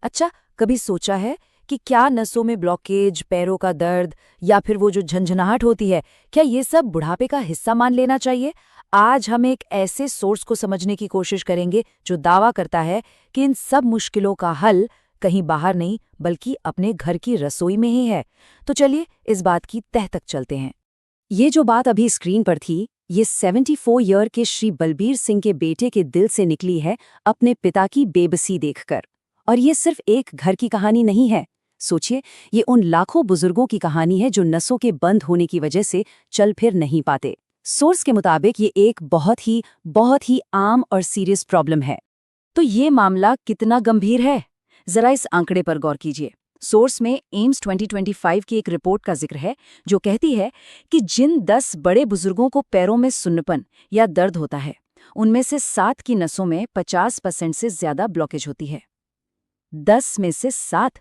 अच्छा, कभी सोचा है कि क्या नसों में ब्लॉकेज, पैरों का दर्द या फिर वो जो झंझनाहट होती है, क्या ये सब बुढ़ापे का हिस्सा मान लेना चाहिए? आज हम एक ऐसे सोर्स को समझने की कोशिश करेंगे जो दावा करता है कि इन सब मुश्किलों का हल कहीं बाहर नहीं बल्कि अपने घर की रसोई में ही है। तो चलिए इस बात की तह तक चलते हैं। ये जो बात अभी स्क्रीन पर थी, ये 74 ईयर के श्री बलबीर सिंह के बेटे के दिल से निकली है, अपने पिता की बेबसी देखकर। और ये सिर्फ एक घर की कहानी नहीं है। सोचिए, ये उन लाखों बुजुर्गों की कहानी है जो नसों के बंद होने की वजह से चल फिर नहीं पाते। सोर्स के मुताबिक ये एक बहुत ही आम और सीरियस प्रॉब्लम है। तो ये मामला कितना गंभीर है, जरा इस आंकड़े पर गौर कीजिए। सोर्स में एम्स 2025 की एक रिपोर्ट का जिक्र है जो कहती है कि जिन 10 बड़े बुजुर्गों को पैरों में सुन्नपन या दर्द होता है, उनमें से 7 की नसों में 50% से ज्यादा ब्लॉकेज होती है। 10 में से 7,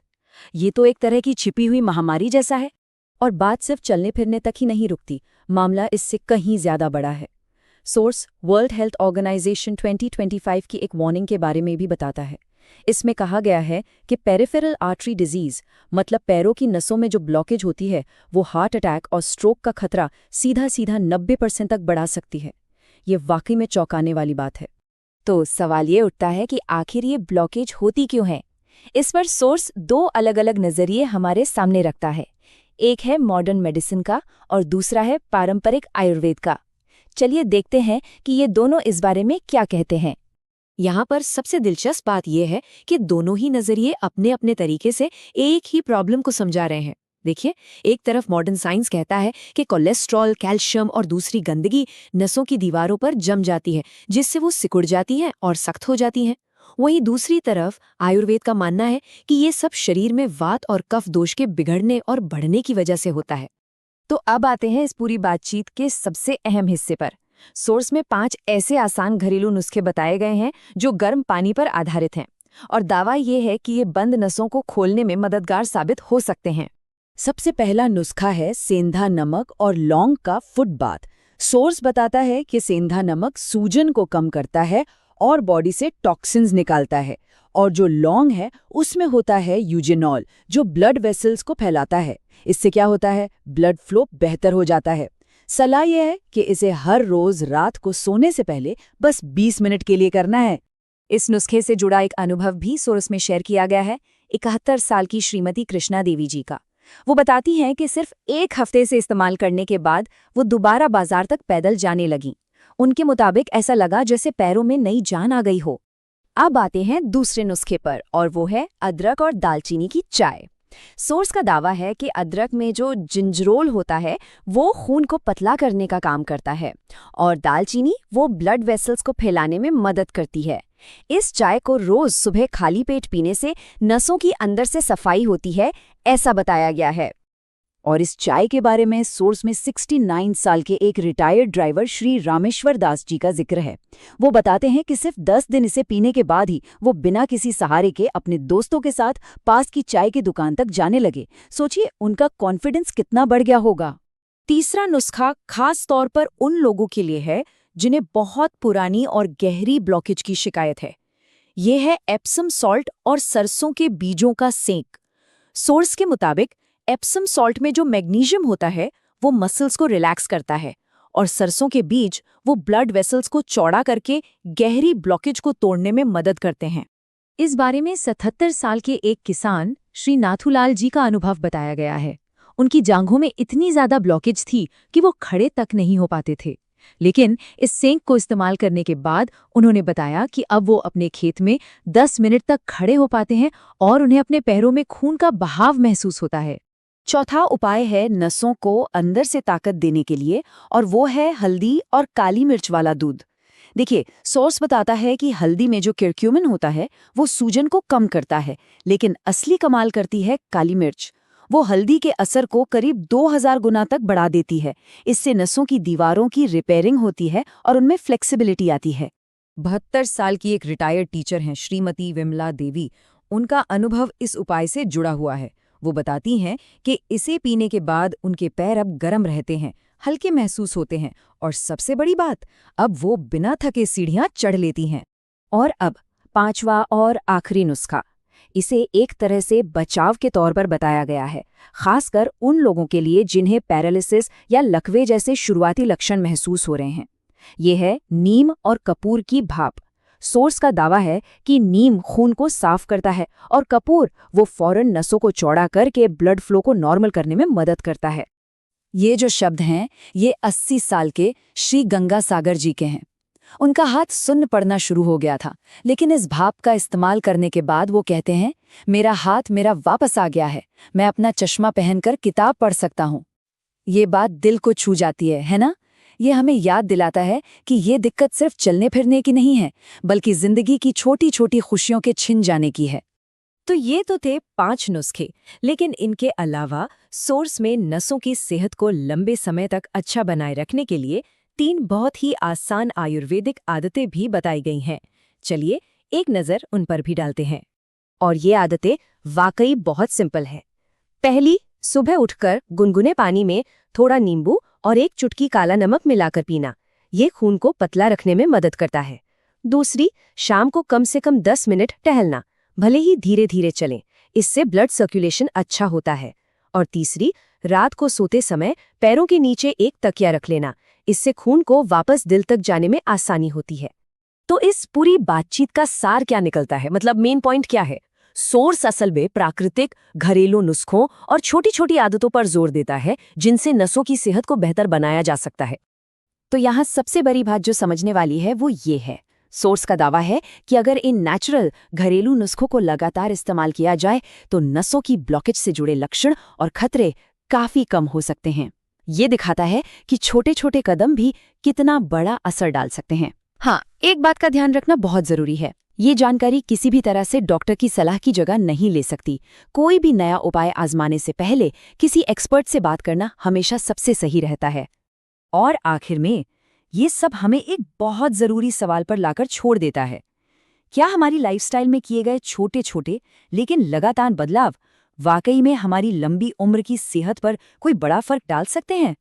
ये तो एक तरह की छिपी हुई महामारी जैसा है। और बात सिर्फ चलने फिरने तक ही नहीं रुकती, मामला इससे कहीं ज्यादा बड़ा है। सोर्स वर्ल्ड हेल्थ ऑर्गेनाइजेशन 2025 की एक वार्निंग के बारे में भी बताता है। इसमें कहा गया है कि पेरिफेरल आर्टरी डिजीज, मतलब पैरों की नसों में जो ब्लॉकेज होती है, वो हार्ट अटैक और स्ट्रोक का खतरा सीधा सीधा 90% तक बढ़ा सकती है। ये वाकई में चौंकाने वाली बात है। तो सवाल ये उठता है कि आखिर ये ब्लॉकेज होती क्यों है? इस पर सोर्स 2 अलग-अलग नजरिए हमारे सामने रखता है। एक है मॉडर्न मेडिसिन का और दूसरा है पारंपरिक आयुर्वेद का। चलिए देखते हैं कि ये दोनों इस बारे में क्या कहते हैं। यहाँ पर सबसे दिलचस्प बात यह है कि दोनों ही नजरिए अपने अपने तरीके से एक ही प्रॉब्लम को समझा रहे हैं। देखिए, एक तरफ मॉडर्न साइंस कहता है कि कोलेस्ट्रॉल, कैल्शियम और दूसरी गंदगी नसों की दीवारों पर जम जाती है, जिससे वो सिकुड़ जाती हैं और सख्त हो जाती हैं। वहीं दूसरी तरफ आयुर्वेद का मानना है कि ये सब शरीर में वात और कफ दोष के बिगड़ने और बढ़ने की वजह से होता है। तो अब आते हैं इस पूरी बातचीत के सबसे अहम हिस्से पर। सोर्स में 5 ऐसे आसान घरेलू नुस्खे बताए गए हैं जो गर्म पानी पर आधारित हैं, और दावा ये है कि ये बंद नसों को खोलने में मददगार साबित हो सकते हैं। सबसे पहला नुस्खा है सेंधा नमक और लौंग का फुट बाथ। सोर्स बताता है कि सेंधा नमक सूजन को कम करता है और बॉडी से टॉक्सिन्स निकालता है, और जो लौंग है उसमें होता है यूजेनॉल, जो ब्लड वेसल्स को फैलाता है। इससे क्या होता है? ब्लड फ्लो बेहतर हो जाता है। सलाह यह है कि इसे हर रोज रात को सोने से पहले बस 20 मिनट के लिए करना है। इस नुस्खे से जुड़ा एक अनुभव भी सोर्स में शेयर किया गया है, 71 साल की श्रीमती कृष्णा देवी जी का। वो बताती हैं कि सिर्फ 1 हफ्ते से इस्तेमाल करने के बाद वो दोबारा बाजार तक पैदल जाने लगीं। उनके मुताबिक ऐसा लगा जैसे पैरों में नई जान आ गई हो। अब आते हैं दूसरे नुस्खे पर, और वो है अदरक और दालचीनी की चाय। सोर्स का दावा है कि अदरक में जो जिंजरोल होता है वो खून को पतला करने का काम करता है, और दालचीनी वो ब्लड वेसल्स को फैलाने में मदद करती है। इस चाय को रोज सुबह खाली पेट पीने से नसों की अंदर से सफाई होती है, ऐसा बताया गया है। और इस चाय के बारे में सोर्स में 69 साल के एक रिटायर्ड ड्राइवर श्री रामेश्वर दास जी का जिक्र है। वो बताते हैं कि सिर्फ 10 दिन इसे पीने के बाद ही वो बिना किसी सहारे के अपने दोस्तों के साथ पास की चाय की दुकान तक जाने लगे। सोचिए उनका कॉन्फिडेंस कितना बढ़ गया होगा। तीसरा नुस्खा खास तौर पर उन लोगों के लिए है जिन्हें बहुत पुरानी और गहरी ब्लॉकेज की शिकायत है। ये है एप्सम सॉल्ट और सरसों के बीजों का सेंक। सोर्स के मुताबिक एप्सम सॉल्ट में जो मैग्नीशियम होता है वो मसल्स को रिलैक्स करता है, और सरसों के बीज वो ब्लड वेसल्स को चौड़ा करके गहरी ब्लॉकेज को तोड़ने में मदद करते हैं। इस बारे में 77 साल के एक किसान श्री नाथूलाल जी का अनुभव बताया गया है। उनकी जांघों में इतनी ज्यादा ब्लॉकेज थी कि वो खड़े तक नहीं हो पाते थे, लेकिन इस सेंक को इस्तेमाल करने के बाद उन्होंने बताया कि अब वो अपने खेत में 10 मिनट तक खड़े हो पाते हैं और उन्हें अपने पैरों में खून का बहाव महसूस होता है। चौथा उपाय है नसों को अंदर से ताकत देने के लिए, और वो है हल्दी और काली मिर्च वाला दूध। देखिए, सोर्स बताता है कि हल्दी में जो क्यूरक्यूमिन होता है वो सूजन को कम करता है, लेकिन असली कमाल करती है काली मिर्च। वो हल्दी के असर को करीब 2000 गुना तक बढ़ा देती है। इससे नसों की दीवारों की रिपेयरिंग होती है और उनमें फ्लेक्सिबिलिटी आती है। 72 साल की एक रिटायर्ड टीचर हैं श्रीमती विमला देवी। उनका अनुभव इस उपाय से जुड़ा हुआ है। वो बताती हैं कि इसे पीने के बाद उनके पैर अब गर्म रहते हैं, हल्के महसूस होते हैं, और सबसे बड़ी बात, अब वो बिना थके सीढ़ियां चढ़ लेती हैं। और अब 5वां और आखिरी नुस्खा। इसे एक तरह से बचाव के तौर पर बताया गया है, खासकर उन लोगों के लिए जिन्हें पैरालिसिस या लकवे जैसे शुरुआती लक्षण महसूस हो रहे हैं। ये है नीम और कपूर की भाप। सोर्स का दावा है कि नीम खून को साफ करता है और कपूर वो फौरन नसों को चौड़ा करके ब्लड फ्लो को नॉर्मल करने में मदद करता है। ये जो शब्द हैं, ये 80 साल के श्री गंगा सागर जी के हैं। उनका हाथ सुन्न पड़ना शुरू हो गया था, लेकिन इस भाप का इस्तेमाल करने के बाद वो कहते हैं, मेरा हाथ मेरा वापस आ गया है, मैं अपना चश्मा पहनकर किताब पढ़ सकता हूँ। ये बात दिल को छू जाती है ना? ये हमें याद दिलाता है कि ये दिक्कत सिर्फ चलने फिरने की नहीं है, बल्कि जिंदगी की छोटी छोटी खुशियों के छिन जाने की है। तो ये तो थे 5 नुस्खे, लेकिन इनके अलावा सोर्स में नसों की सेहत को लंबे समय तक अच्छा बनाए रखने के लिए 3 बहुत ही आसान आयुर्वेदिक आदतें भी बताई गई हैं। चलिए एक नज़र उन पर भी डालते हैं। और ये आदतें वाकई बहुत सिंपल है। पहली, सुबह उठकर गुनगुने पानी में थोड़ा नींबू और 1 चुटकी काला नमक मिलाकर पीना। ये खून को पतला रखने में मदद करता है। दूसरी, शाम को कम से कम 10 मिनट टहलना, भले ही धीरे धीरे चलें, इससे ब्लड सर्कुलेशन अच्छा होता है। और तीसरी, रात को सोते समय पैरों के नीचे एक तकिया रख लेना, इससे खून को वापस दिल तक जाने में आसानी होती है। तो इस पूरी बातचीत का सार क्या निकलता है, मतलब मेन पॉइंट क्या है? सोर्स असल में प्राकृतिक घरेलू नुस्खों और छोटी छोटी आदतों पर जोर देता है, जिनसे नसों की सेहत को बेहतर बनाया जा सकता है। तो यहाँ सबसे बड़ी बात जो समझने वाली है वो ये है, सोर्स का दावा है कि अगर इन नेचुरल घरेलू नुस्खों को लगातार इस्तेमाल किया जाए तो नसों की ब्लॉकेज से जुड़े लक्षण और खतरे काफी कम हो सकते हैं। ये दिखाता है कि छोटे छोटे कदम भी कितना बड़ा असर डाल सकते हैं। हाँ, एक बात का ध्यान रखना बहुत जरूरी है, ये जानकारी किसी भी तरह से डॉक्टर की सलाह की जगह नहीं ले सकती। कोई भी नया उपाय आजमाने से पहले किसी एक्सपर्ट से बात करना हमेशा सबसे सही रहता है। और आखिर में ये सब हमें एक बहुत जरूरी सवाल पर लाकर छोड़ देता है, क्या हमारी लाइफस्टाइल में किए गए छोटे छोटे लेकिन लगातार बदलाव वाकई में हमारी लंबी उम्र की सेहत पर कोई बड़ा फर्क डाल सकते हैं?